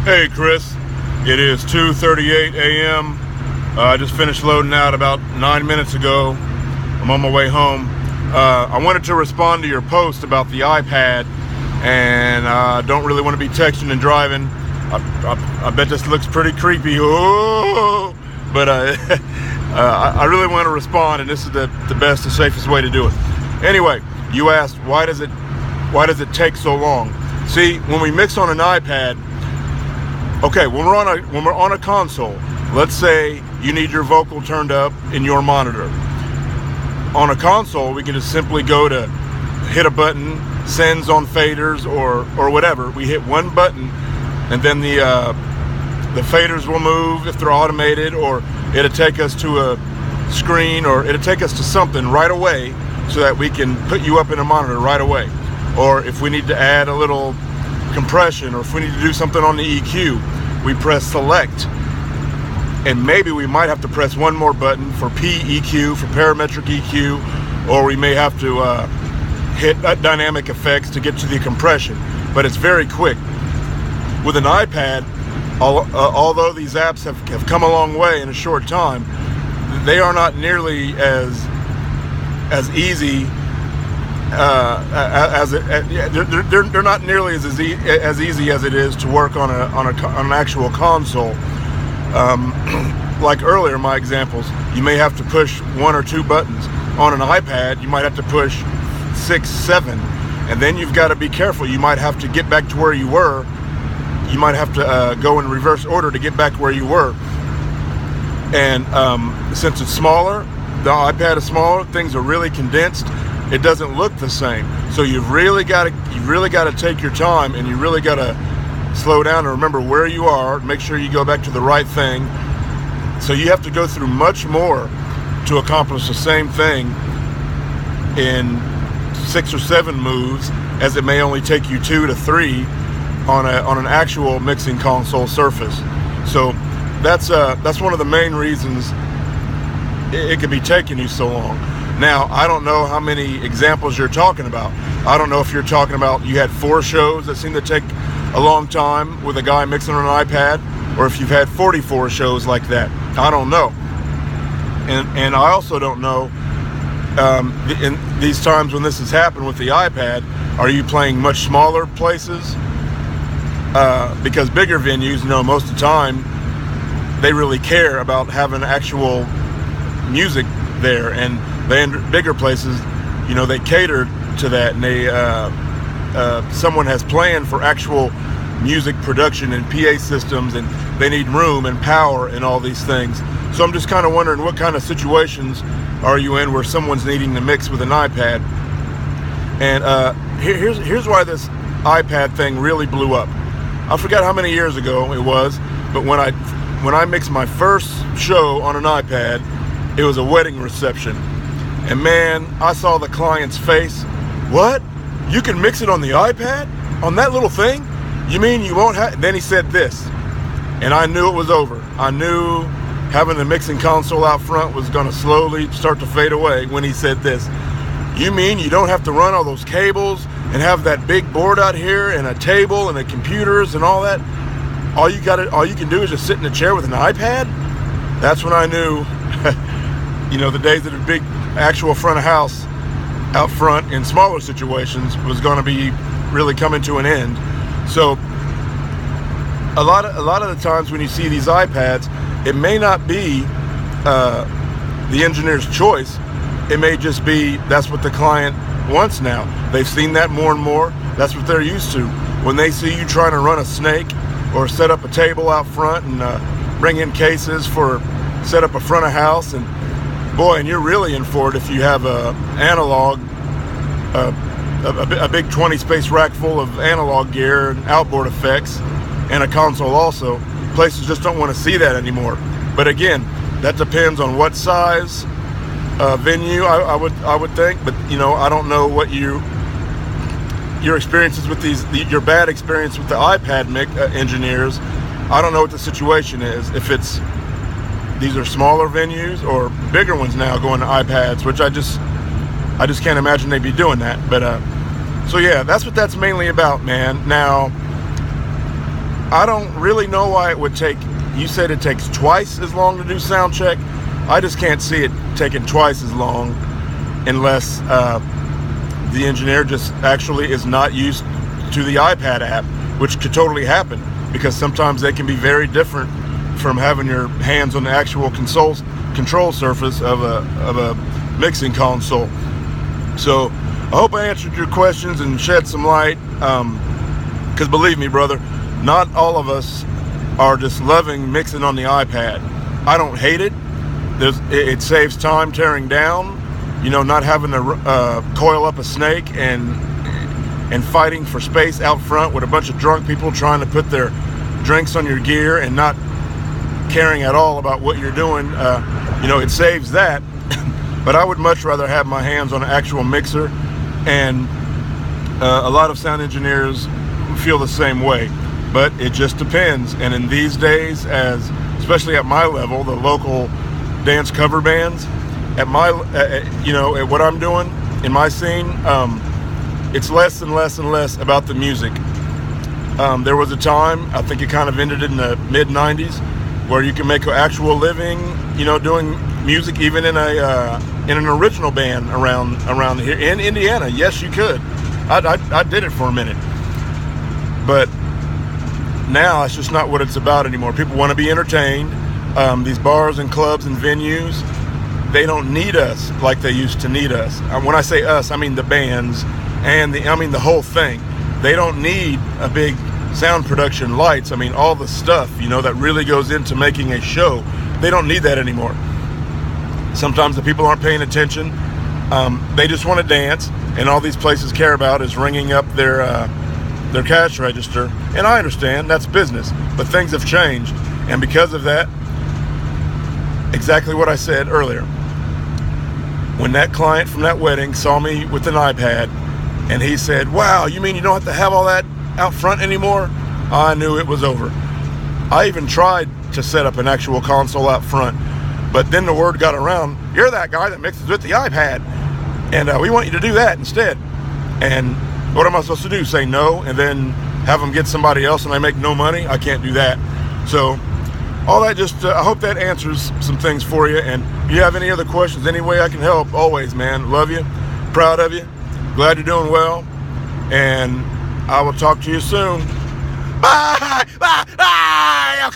Hey Chris, it is 2:38 a.m. I just finished loading out about 9 minutes ago. I'm on my way home. I wanted to respond to your post about the iPad, and I don't really want to be texting and driving. I bet this looks pretty creepy. Oh, but I really want to respond, and this is the best and safest way to do it. Anyway, you asked why does it take so long? See, when we mix on an iPad, okay, when we're on a console, let's say you need your vocal turned up in your monitor. On a console, we can just simply go to hit a button, sends on faders or whatever. We hit one button, and then the faders will move if they're automated, or it'll take us to a screen, or it'll take us to something right away so that we can put you up in a monitor right away. Or if we need to add a little compression, or if we need to do something on the EQ, we press select, and maybe we might have to press one more button for PEQ, for parametric EQ, or we may have to hit dynamic effects to get to the compression. But it's very quick. With an iPad, although these apps have come a long way in a short time, they are not nearly as easy. They're not nearly as easy as it is to work on an actual console. Like earlier, my examples, you may have to push one or two buttons. On an iPad, you might have to push 6, 7, and then you've got to be careful. You might have to get back to where you were. You might have to go in reverse order to get back where you were. And since it's smaller, the iPad is smaller, things are really condensed. It doesn't look the same. So you've really got to take your time, and you really got to slow down and remember where you are. Make sure you go back to the right thing. So you have to go through much more to accomplish the same thing in 6 or 7 moves as it may only take you 2 to 3 on an actual mixing console surface. So that's one of the main reasons it could be taking you so long. Now, I don't know how many examples you're talking about. I don't know if you're talking about you had 4 shows that seem to take a long time with a guy mixing on an iPad, or if you've had 44 shows like that. I don't know. And I also don't know, in these times when this has happened with the iPad, are you playing much smaller places? Because bigger venues, most of the time, they really care about having actual music there, and bigger places, they cater to that, and they someone has planned for actual music production and PA systems, and they need room and power and all these things. So I'm just kind of wondering, what kind of situations are you in where someone's needing to mix with an iPad? And here's why this iPad thing really blew up. I forgot how many years ago it was, but when I mixed my first show on an iPad, it was a wedding reception. And man, I saw the client's face. What? You can mix it on the iPad? On that little thing? You mean you won't have... Then he said this, and I knew it was over. I knew having the mixing console out front was going to slowly start to fade away when he said this. You mean you don't have to run all those cables and have that big board out here and a table and the computers and all that? All you can do is just sit in a chair with an iPad? That's when I knew, the days of the big actual front of house out front in smaller situations was going to be really coming to an end. So a lot of the times when you see these iPads, it may not be the engineer's choice. It may just be that's what the client wants now. They've seen that more and more. That's what they're used to. When they see you trying to run a snake or set up a table out front and bring in cases for set up a front of house, and boy, and you're really in for it if you have a analog, a big 20 space rack full of analog gear and outboard effects and a console also. Places just don't want to see that anymore. But again, that depends on what size venue I would think. But I don't know what your experiences with your bad experience with the iPad engineers. I don't know what the situation is. If these are smaller venues or bigger ones now going to iPads, which I just can't imagine they'd be doing that. But so yeah, that's what that's mainly about, man. Now, I don't really know why it would take, you said it takes twice as long to do sound check. I just can't see it taking twice as long unless the engineer just actually is not used to the iPad app, which could totally happen because sometimes they can be very different from having your hands on the actual control surface of a mixing console. So I hope I answered your questions and shed some light, because believe me, brother, not all of us are just loving mixing on the iPad. I don't hate it. It saves time tearing down, not having to coil up a snake and fighting for space out front with a bunch of drunk people trying to put their drinks on your gear and not caring at all about what you're doing. It saves that. But I would much rather have my hands on an actual mixer, and a lot of sound engineers feel the same way. But it just depends. And in these days, especially at my level, the local dance cover bands, at what I'm doing in my scene, it's less and less and less about the music. There was a time, I think it kind of ended in the mid '90s, where you can make an actual living, doing music, even in an original band around here in Indiana. Yes, you could. I did it for a minute, but now it's just not what it's about anymore. People want to be entertained. These bars and clubs and venues, they don't need us like they used to need us. When I say us, I mean the bands and the whole thing. They don't need a big sound production, lights, all the stuff, that really goes into making a show. They don't need that anymore. Sometimes the people aren't paying attention. They just want to dance, and all these places care about is ringing up their cash register. And I understand that's business, but things have changed. And because of that, exactly what I said earlier, when that client from that wedding saw me with an iPad and he said, "Wow, you mean you don't have to have all that out front anymore?" I knew it was over. I even tried to set up an actual console out front, but then the word got around, "You're that guy that mixes with the iPad, and we want you to do that instead." And what am I supposed to do? Say no and then have them get somebody else and I make no money? I can't do that. So all that, just I hope that answers some things for you. And if you have any other questions, any way I can help, always, man. Love you, proud of you, glad you're doing well, and I will talk to you soon. Bye. Bye. Bye.